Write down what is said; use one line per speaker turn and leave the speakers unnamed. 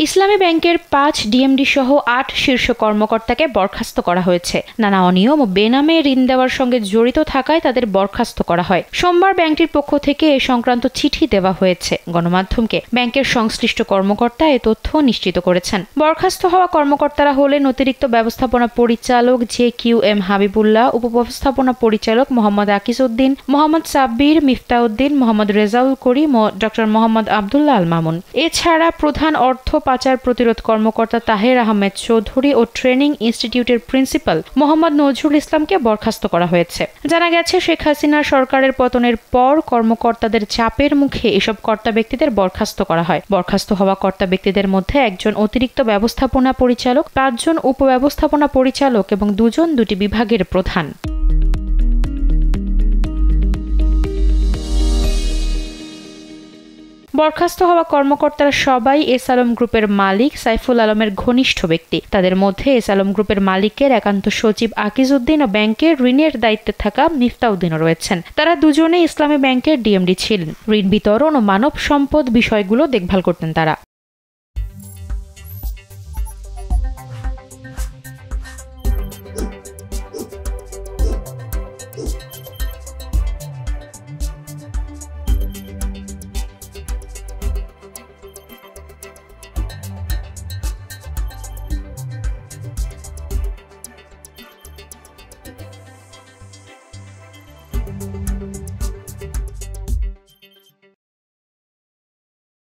ইসলামী ব্যাংকের ৫ ডিএমডি সহ ৮ শীর্ষ কর্মকর্তাকে বরখাস্ত করা হয়েছে। নানা অনিয়ম ও বেনামে ঋণ দেওয়ার সঙ্গে জড়িত থাকায় তাদের বরখাস্ত করা হয়। সোমবার ব্যাংকটির পক্ষ থেকে এ সংক্রান্ত চিঠি দেওয়া হয়েছে। গণমাধ্যমকে ব্যাংকের সংশ্লিষ্ট কর্মকর্তা এ তথ্য নিশ্চিত করেছেন। বরখাস্ত হওয়া কর্মকর্তারা হলেন অতিরিক্ত ব্যবস্থাপনা পরিচালক JQM হাবিবুল্লাহ, উপব্যবস্থাপনা পরিচালক মোহাম্মদ আকিজউদ্দিন, মোহাম্মদ সাব্বির, মিফতাউদ্দিন, মোহাম্মদ রেজাউল করিম ও ডক্টর মোহাম্মদ আবদুল্লাহ আল মামুন। এছাড়া প্রধান অর্থ পাচার প্রতিরোধ কর্মকর্তা তাহের আহমেদ চৌধুরী ও ট্রেনিং ইনস্টিটিউটের প্রিন্সিপাল মোহাম্মদ নজরুল ইসলামকে বরখাস্ত করা হয়েছে। জানা গেছে, শেখ হাসিনার সরকারের পতনের পর কর্মকর্তাদের চাপের মুখে এসব কর্তা ব্যক্তিদের বরখাস্ত করা হয়। বরখাস্ত হওয়া কর্তা ব্যক্তিদের মধ্যে একজন অতিরিক্ত ব্যবস্থাপনা পরিচালক, ৫ জন উপব্যবস্থাপনা পরিচালক এবং ২ জন ২টি বিভাগের প্রধান। বরখাস্ত হওয়া কর্মকর্তারা সবাই এস আলম গ্রুপের মালিক সাইফুল আলমের ঘনিষ্ঠ ব্যক্তি। তাদের মধ্যে এস আলম গ্রুপের মালিকের একান্ত সচিব আকিজউদ্দিন ও ব্যাংকের ঋণের দায়িত্বে থাকা মিফতাউদ্দিনও রয়েছেন। তারা দুজনেই ইসলামী ব্যাংকের ডিএমডি ছিলেন। ঋণ বিতরণ ও মানব সম্পদ বিষয়গুলো দেখভাল করতেন তারা।